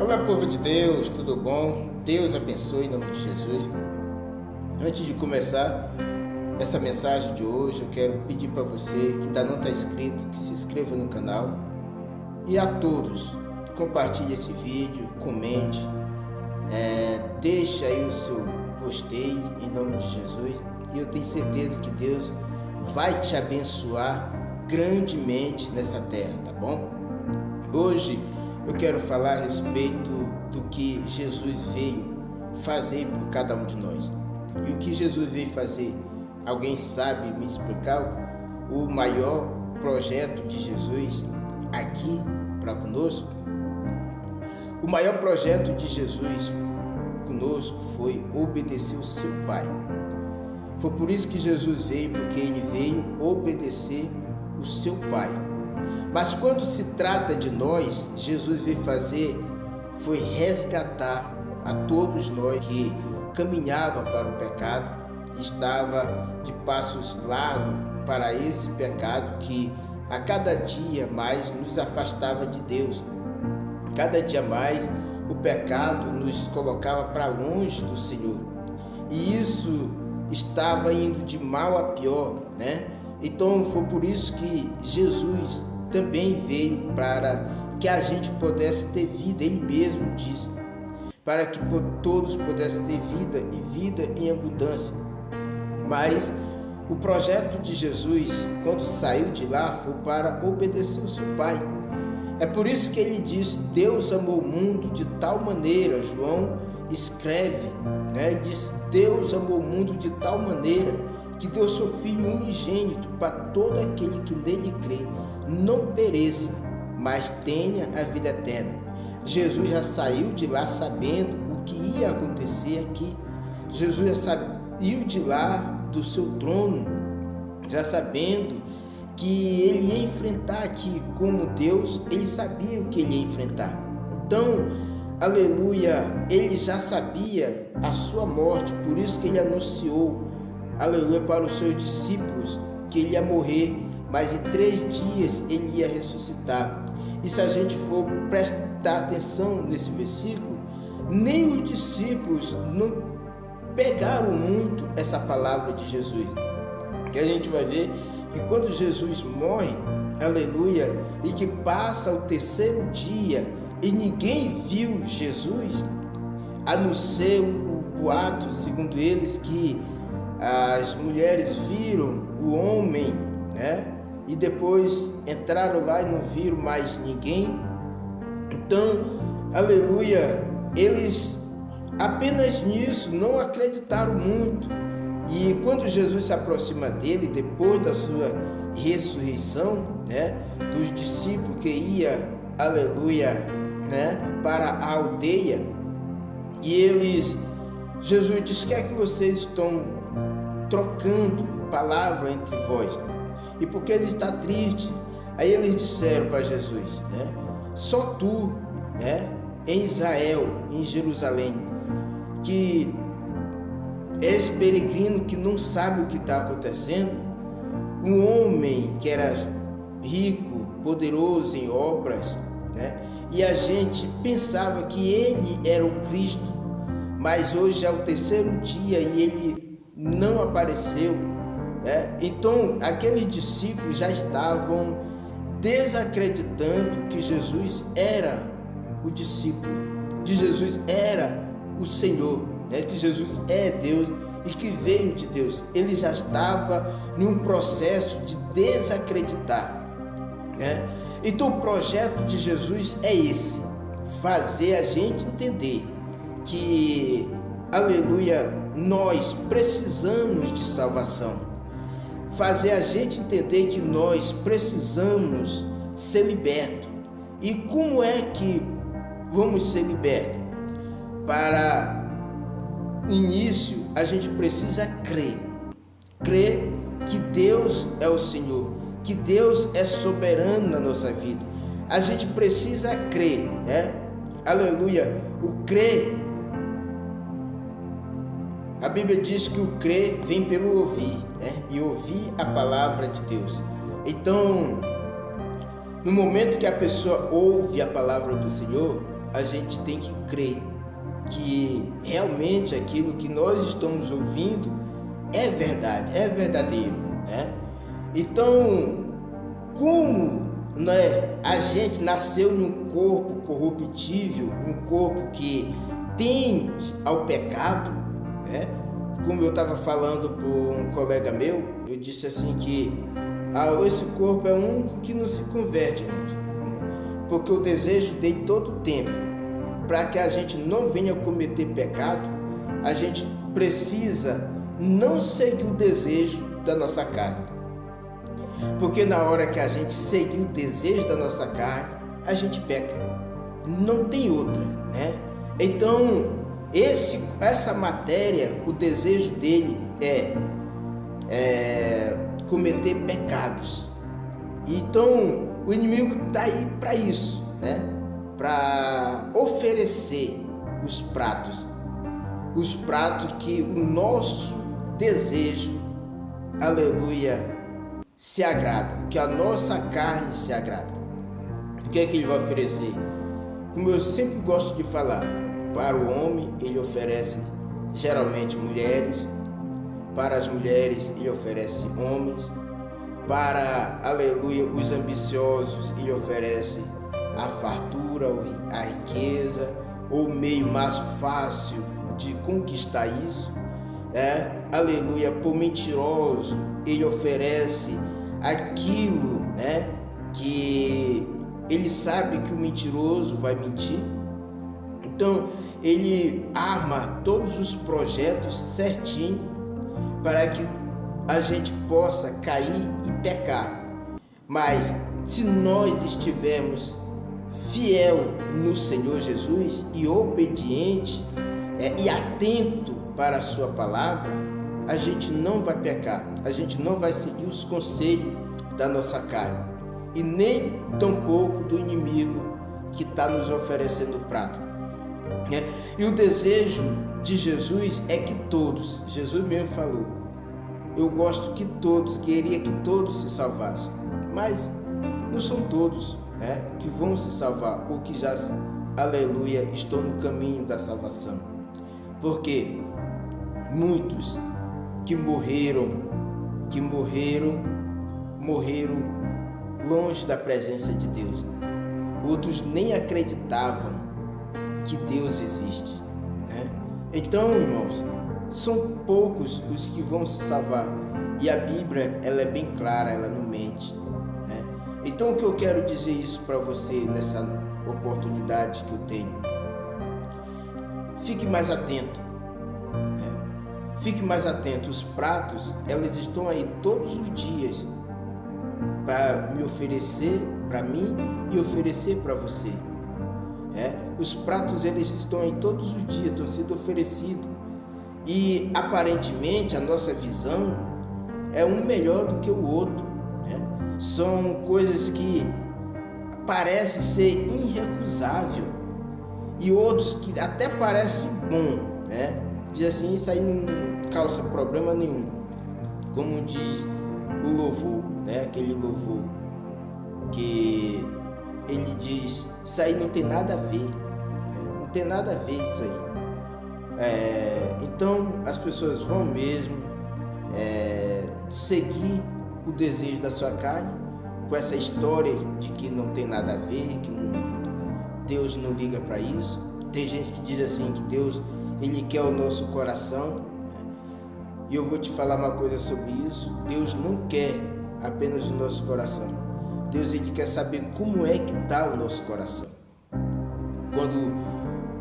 Olá, povo de Deus, tudo bom? Deus abençoe em nome de Jesus. Antes de começar essa mensagem de hoje, eu quero pedir para você que ainda não está inscrito, que se inscreva no canal. E a todos, compartilhe esse vídeo, comente, deixe aí o seu gostei em nome de Jesus. E eu tenho certeza que Deus vai te abençoar grandemente nessa terra, tá bom? Hoje eu quero falar a respeito do que Jesus veio fazer por cada um de nós. E o que Jesus veio fazer? Alguém sabe me explicar o maior projeto de Jesus aqui para conosco? O maior projeto de Jesus conosco foi obedecer o seu Pai. Foi por isso que Jesus veio, porque ele veio obedecer o seu Pai. Mas quando se trata de nós, Jesus veio fazer, foi resgatar a todos nós que caminhavam para o pecado, estava de passos largos para esse pecado que a cada dia mais nos afastava de Deus. Cada dia mais o pecado nos colocava para longe do Senhor. E isso estava indo de mal a pior, né? Então foi por isso que Jesus também veio para que a gente pudesse ter vida. Ele mesmo disse, para que todos pudessem ter vida e vida em abundância. Mas o projeto de Jesus, quando saiu de lá, foi para obedecer o seu Pai. É por isso que ele diz: Deus amou o mundo de tal maneira. João escreve, né? Diz: Deus amou o mundo de tal maneira que deu seu Filho unigênito para todo aquele que nele crê não pereça, mas tenha a vida eterna. Jesus já saiu de lá sabendo o que ia acontecer aqui. Jesus já saiu de lá do seu trono, já sabendo que ele ia enfrentar aqui como Deus. Ele sabia o que ele ia enfrentar. Então, aleluia, ele já sabia a sua morte, por isso que ele anunciou, aleluia, para os seus discípulos que ele ia morrer, mas em 3 dias ele ia ressuscitar. E se a gente for prestar atenção nesse versículo, nem os discípulos não pegaram muito essa palavra de Jesus. Que a gente vai ver que quando Jesus morre, aleluia, e que passa o 3º dia e ninguém viu Jesus, a não ser o boato, segundo eles, que as mulheres viram o homem, né? E depois entraram lá e não viram mais ninguém. Então, aleluia, eles apenas nisso não acreditaram muito. E quando Jesus se aproxima dele, depois da sua ressurreição, né, dos discípulos que ia, aleluia, né, para a aldeia, e Jesus diz: que é que vocês estão trocando palavra entre vós? E porque ele está triste? Aí eles disseram para Jesus, né? Só tu, né, em Israel, em Jerusalém, que és peregrino, que não sabe o que está acontecendo. Um homem que era rico, poderoso em obras, né? E a gente pensava que ele era o Cristo, mas hoje é o 3º dia e ele não apareceu. Então aqueles discípulos já estavam desacreditando que Jesus era o discípulo, que Jesus era o Senhor, né? Que Jesus é Deus e que veio de Deus. Ele já estava num processo de desacreditar, né? Então o projeto de Jesus é esse: fazer a gente entender que, aleluia, nós precisamos de salvação. Fazer a gente entender que nós precisamos ser libertos. E como é que vamos ser libertos? Para início, a gente precisa crer. Crer que Deus é o Senhor, que Deus é soberano na nossa vida. A gente precisa crer, né? Aleluia. O crer, a Bíblia diz que o crer vem pelo ouvir, né? E ouvir a palavra de Deus. Então, no momento que a pessoa ouve a palavra do Senhor, a gente tem que crer que realmente aquilo que nós estamos ouvindo é verdade, é verdadeiro, né? Então, como, né, a gente nasceu num corpo corruptível, um corpo que tende ao pecado, né? Como eu estava falando para um colega meu, eu disse assim que esse corpo é o único que não se converte, irmãos, porque o desejo dele todo o tempo, para que a gente não venha cometer pecado, a gente precisa não seguir o desejo da nossa carne, porque na hora que a gente seguir o desejo da nossa carne, a gente peca, não tem outra, né? Então, essa matéria, o desejo dele é cometer pecados. Então, o inimigo está aí para isso, né? Para oferecer os pratos que o nosso desejo, aleluia, se agrada, que a nossa carne se agrada. O que é que ele vai oferecer? Como eu sempre gosto de falar, para o homem ele oferece geralmente mulheres, para as mulheres ele oferece homens, para, aleluia, os ambiciosos ele oferece a fartura, a riqueza, ou o meio mais fácil de conquistar isso, aleluia. Por mentiroso ele oferece aquilo, né, que ele sabe que o mentiroso vai mentir. Então ele arma todos os projetos certinho para que a gente possa cair e pecar. Mas se nós estivermos fiel no Senhor Jesus e obediente e atento para a sua palavra, a gente não vai pecar, a gente não vai seguir os conselhos da nossa carne e nem tampouco do inimigo que está nos oferecendo o prato. E o desejo de Jesus é que todos, Jesus mesmo falou, eu gosto que todos, queria que todos se salvassem, mas não são todos, né, que vão se salvar ou que já, aleluia, estão no caminho da salvação, porque muitos que morreram longe da presença de Deus, outros nem acreditavam que Deus existe, né? Então, irmãos, são poucos os que vão se salvar, e a Bíblia, ela é bem clara, ela não mente, né? Então, o que eu quero dizer isso para você nessa oportunidade que eu tenho, fique mais atento, né? Fique mais atento. Os pratos, eles estão aí todos os dias para me oferecer, para mim, e oferecer para você. Os pratos, eles estão aí todos os dias, estão sendo oferecidos. E aparentemente a nossa visão é um melhor do que o outro, né? São coisas que parecem ser irrecusável e outros que até parecem bom, né? Diz assim, isso aí não causa problema nenhum, como diz o louvor, né? Aquele louvor que ele diz, isso aí não tem nada a ver, né? Não tem nada a ver isso aí. Então as pessoas vão mesmo seguir o desejo da sua carne com essa história de que não tem nada a ver, que Deus não liga para isso. Tem gente que diz assim que Deus, ele quer o nosso coração, né? E eu vou te falar uma coisa sobre isso. Deus não quer apenas o nosso coração. Deus, ele quer saber como é que está o nosso coração. Quando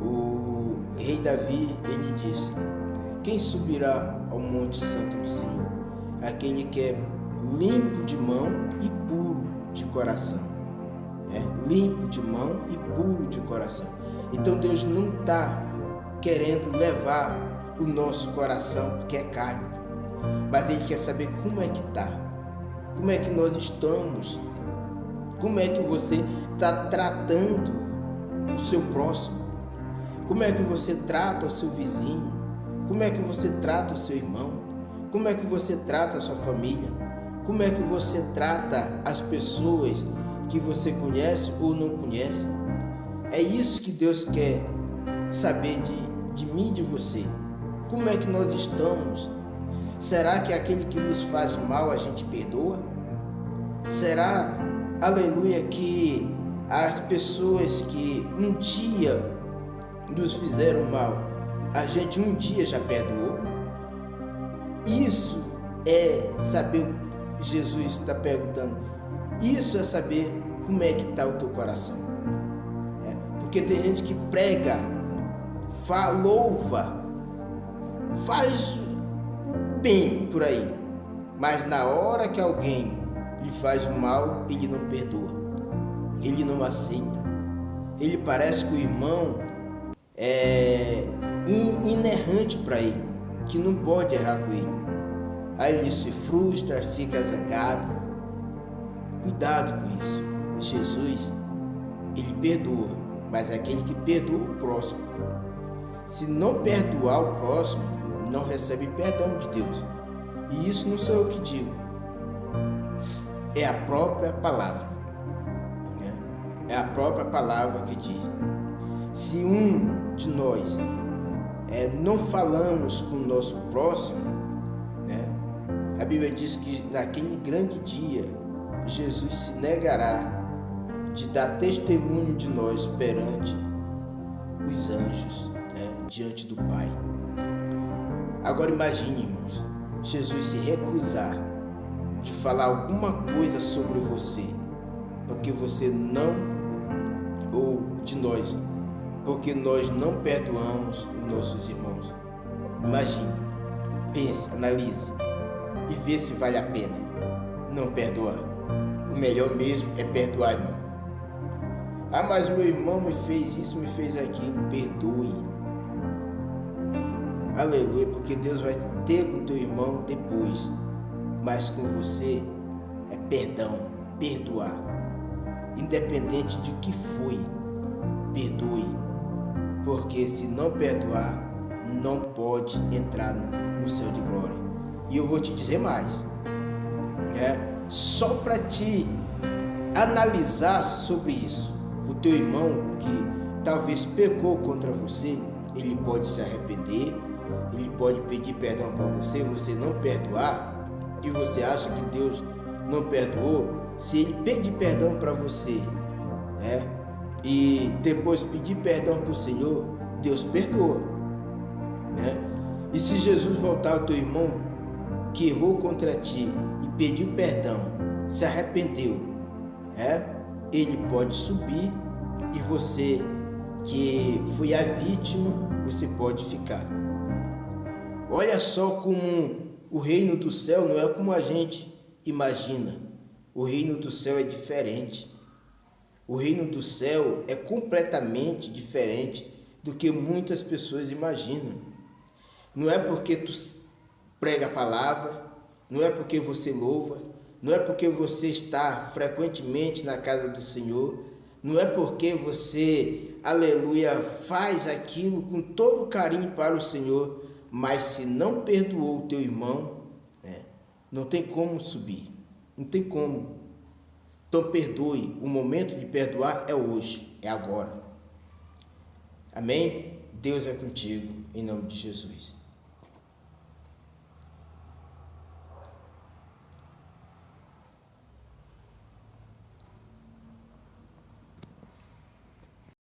o rei Davi, ele disse, quem subirá ao monte santo do Senhor? Aquele que é limpo de mão e puro de coração. Limpo de mão e puro de coração. Então Deus não está querendo levar o nosso coração, porque é carne, mas ele quer saber como é que está, como é que nós estamos, como é que você está tratando o seu próximo, como é que você trata o seu vizinho, como é que você trata o seu irmão, como é que você trata a sua família, como é que você trata as pessoas que você conhece ou não conhece. É isso que Deus quer saber de mim e de você. Como é que nós estamos? Será que aquele que nos faz mal a gente perdoa? Será, aleluia, que as pessoas que um dia nos fizeram mal, a gente um dia já perdoou? Isso é saber, Jesus está perguntando, isso é saber como é que está o teu coração. Porque tem gente que prega, louva, faz bem por aí, mas na hora que alguém lhe faz o mal, ele não perdoa, ele não aceita, ele parece que o irmão é inerrante para ele, que não pode errar com ele. Aí ele se frustra, fica zangado. Cuidado com isso. Jesus, ele perdoa, mas é aquele que perdoa o próximo. Se não perdoar o próximo, não recebe perdão de Deus. E isso não sou eu que digo, é a própria palavra, né? É a própria palavra que diz. Se um de nós não falamos com o nosso próximo, né? A Bíblia diz que naquele grande dia Jesus se negará de dar testemunho de nós perante os anjos, né? Diante do Pai. Agora imagine, irmãos, Jesus se recusar de falar alguma coisa sobre você, porque você não, ou de nós, porque nós não perdoamos os nossos irmãos. Imagine, pense, analise e vê se vale a pena não perdoar. O melhor mesmo é perdoar, irmão. Ah, mas meu irmão me fez isso, me fez aquilo. Perdoe. Aleluia, porque Deus vai ter com teu irmão depois, mas com você é perdão, perdoar. Independente de que foi, perdoe. Porque se não perdoar, não pode entrar no céu de glória. E eu vou te dizer mais, né? Só para te analisar sobre isso. O teu irmão que talvez pecou contra você, ele pode se arrepender, ele pode pedir perdão para você, você não perdoar, e você acha que Deus não perdoou. Se ele pedir perdão para você, né, e depois pedir perdão para o Senhor, Deus perdoa, né? E se Jesus voltar ao teu irmão que errou contra ti e pediu perdão, se arrependeu, ele pode subir, e você que foi a vítima, você pode ficar. Olha só como o reino do céu não é como a gente imagina. O reino do céu é diferente. O reino do céu é completamente diferente do que muitas pessoas imaginam. Não é porque tu prega a palavra, não é porque você louva, não é porque você está frequentemente na casa do Senhor, não é porque você, aleluia, faz aquilo com todo carinho para o Senhor, mas se não perdoou o teu irmão, não tem como subir, não tem como. Então perdoe, o momento de perdoar é hoje, é agora. Amém? Deus é contigo, em nome de Jesus.